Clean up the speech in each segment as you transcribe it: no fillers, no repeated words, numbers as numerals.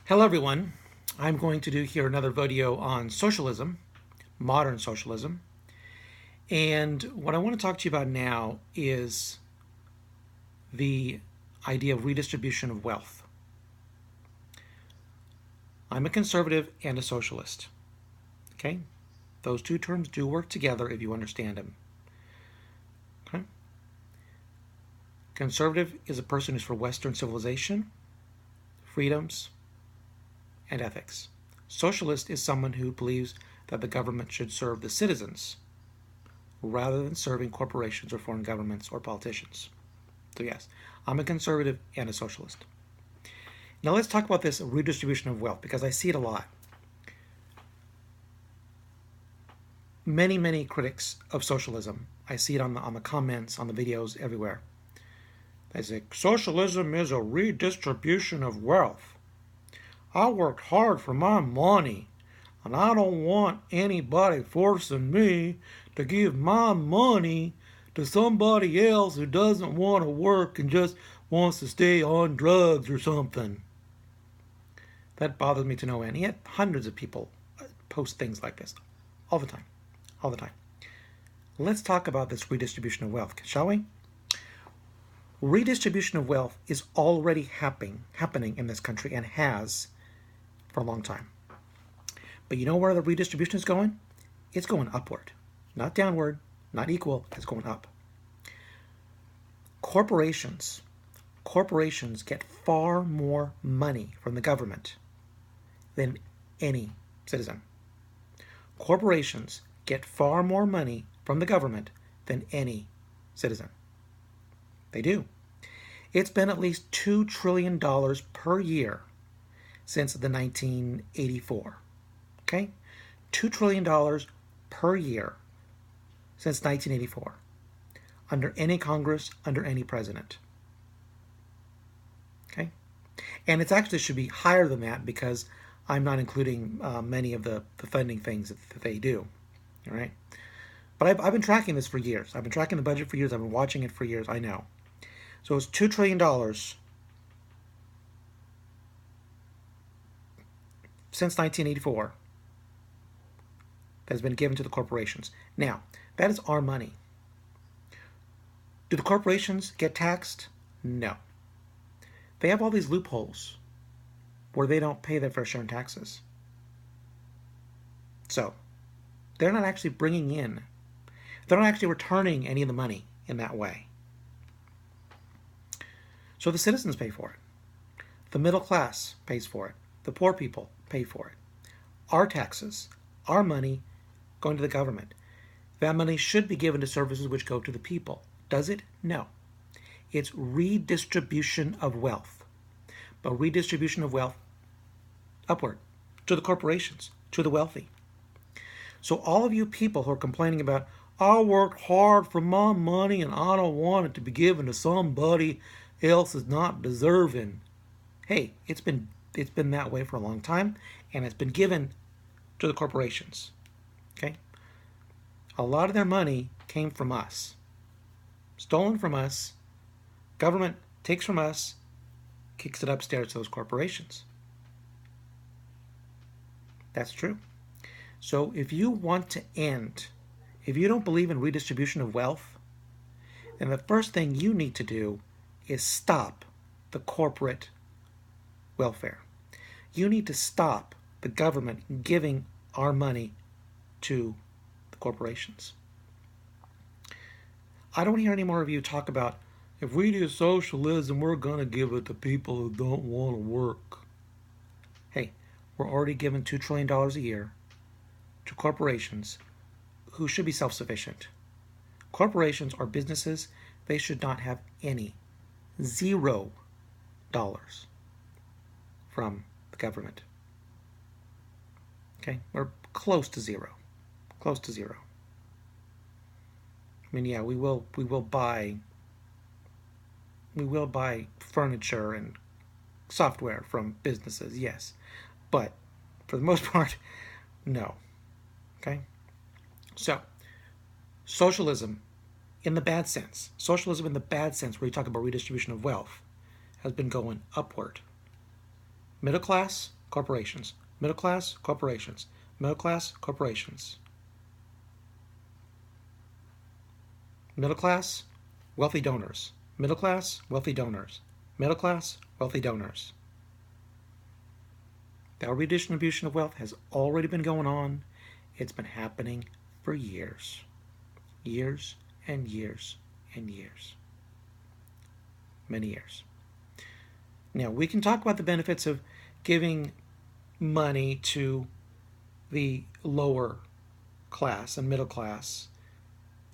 Hello everyone. I'm going to do here another video on socialism, modern socialism. And what I want to talk to you about now is the idea of redistribution of wealth. I'm a conservative and a socialist. Okay? Those two terms do work together if you understand them. Okay? Conservative is a person who's for Western civilization, freedoms, and ethics. Socialist is someone who believes that the government should serve the citizens rather than serving corporations or foreign governments or politicians. So yes, I'm a conservative and a socialist. Now let's talk about this redistribution of wealth, because I see it a lot. Many critics of socialism, I see it on the comments, on the videos, everywhere. They say, socialism is a redistribution of wealth. I worked hard for my money, and I don't want anybody forcing me to give my money to somebody else who doesn't want to work and just wants to stay on drugs or something. That bothers me to no end. Yet hundreds of people post things like this all the time. All the time. Let's talk about this redistribution of wealth, shall we? Redistribution of wealth is already happening in this country and has for a long time. But you know where the redistribution is going? It's going upward. Not downward, not equal, it's going up. Corporations get far more money from the government than any citizen. Corporations get far more money from the government than any citizen. They do. It's been at least $2 trillion per year since the 1984. Okay? $2 trillion per year since 1984. Under any Congress, under any president. Okay? And it actually should be higher than that, because I'm not including many of the funding things that they do. All right? But I've been tracking this for years. I've been tracking the budget for years. I've been watching it for years. I know. So it's $2 trillion since 1984 that has been given to the corporations. Now, that is our money. Do the corporations get taxed? No. They have all these loopholes where they don't pay their fair share in taxes. So, they're not actually bringing in, they're not actually returning any of the money in that way. So the citizens pay for it. The middle class pays for it. The poor people pay for it. Our taxes, our money going to the government. That money should be given to services which go to the people. Does it? No. It's redistribution of wealth. But redistribution of wealth upward, to the corporations, to the wealthy. So all of you people who are complaining about, I worked hard for my money and I don't want it to be given to somebody else is not deserving. Hey, it's been that way for a long time, and it's been given to the corporations. Okay? A lot of their money came from us. Stolen from us. Government takes from us, kicks it upstairs to those corporations. That's true. So if you want to end, if you don't believe in redistribution of wealth, then the first thing you need to do is stop the corporate welfare. You need to stop the government giving our money to the corporations. I don't hear any more of you talk about, if we do socialism, we're going to give it to people who don't want to work. Hey, we're already giving $2 trillion a year to corporations who should be self-sufficient. Corporations are businesses. They should not have any, $0 from the government. Okay, we're close to zero. Close to zero. I mean, yeah, we will buy furniture and software from businesses, yes. But for the most part, no. Okay? So, socialism in the bad sense, where you talk about redistribution of wealth, has been going upward. Middle class corporations. Middle class, corporations. Middle class, corporations. Middle class, wealthy donors. Middle class, wealthy donors. Middle class, wealthy donors. That redistribution of wealth has already been going on. It's been happening for years. Years and years and years. Many years. Now, we can talk about the benefits of giving money to the lower class and middle class,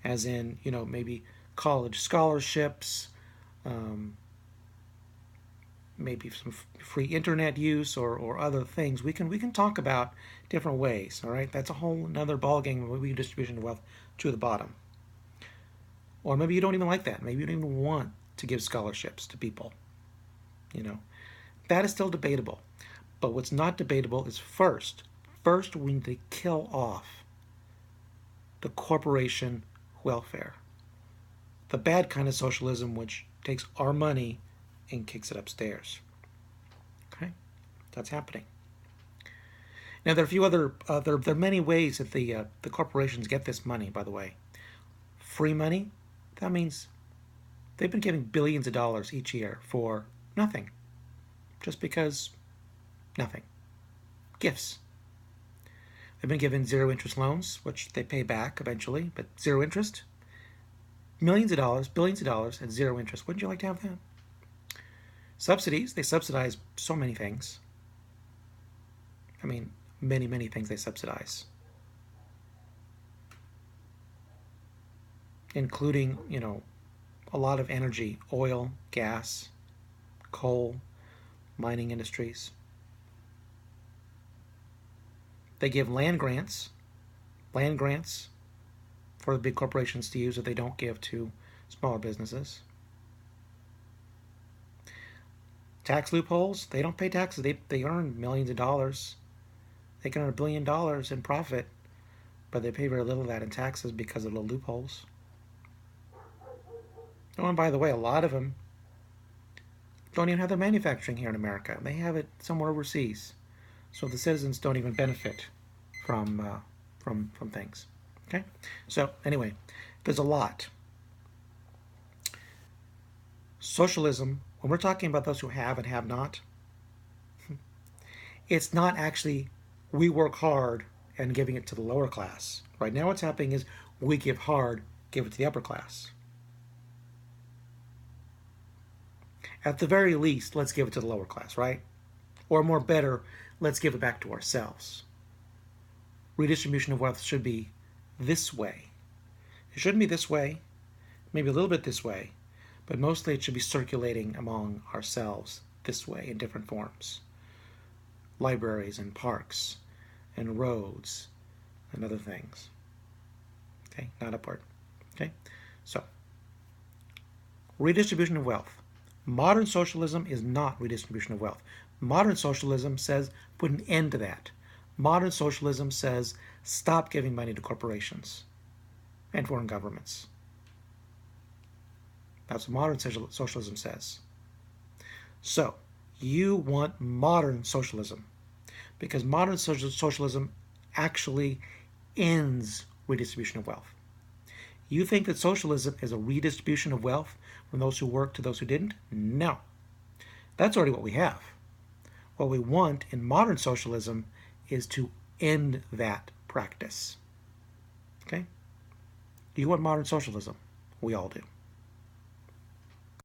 as in, maybe college scholarships, maybe some free internet use or other things. We can talk about different ways. All right, that's a whole another ballgame of redistribution of wealth to the bottom. Or maybe you don't even like that. Maybe you don't even want to give scholarships to people. That is still debatable. But what's not debatable is first we need to kill off the corporation welfare, the bad kind of socialism, which takes our money and kicks it upstairs. Okay, that's happening. Now there are a few other there are many ways that the corporations get this money. By the way, free money. That means they've been giving billions of dollars each year for nothing, just because nothing. Gifts. They've been given zero interest loans, which they pay back eventually, but zero interest. Millions of dollars, billions of dollars at zero interest. Wouldn't you like to have that? Subsidies. They subsidize so many things. I mean, many, many things they subsidize. Including, a lot of energy, oil, gas, coal, mining industries. They give land grants for the big corporations to use that they don't give to smaller businesses. Tax loopholes, they don't pay taxes. They earn millions of dollars. They can earn $1 billion in profit, but they pay very little of that in taxes because of the loopholes. Oh, and by the way, a lot of them don't even have their manufacturing here in America. They have it somewhere overseas. So the citizens don't even benefit from things. Okay? So anyway, there's a lot. Socialism, when we're talking about those who have and have not, it's not actually we work hard and giving it to the lower class. Right now what's happening is we give hard, give it to the upper class. At the very least, let's give it to the lower class, right? Or more better, let's give it back to ourselves. Redistribution of wealth should be this way. It shouldn't be this way, maybe a little bit this way, but mostly it should be circulating among ourselves this way in different forms. Libraries and parks and roads and other things. Okay, not upward. Okay, so redistribution of wealth. Modern socialism is not redistribution of wealth. Modern socialism says put an end to that. Modern socialism says stop giving money to corporations and foreign governments. That's what modern socialism says. So, you want modern socialism because modern socialism actually ends redistribution of wealth. You think that socialism is a redistribution of wealth from those who worked to those who didn't? No. That's already what we have. What we want in modern socialism is to end that practice. Okay? Do you want modern socialism? We all do.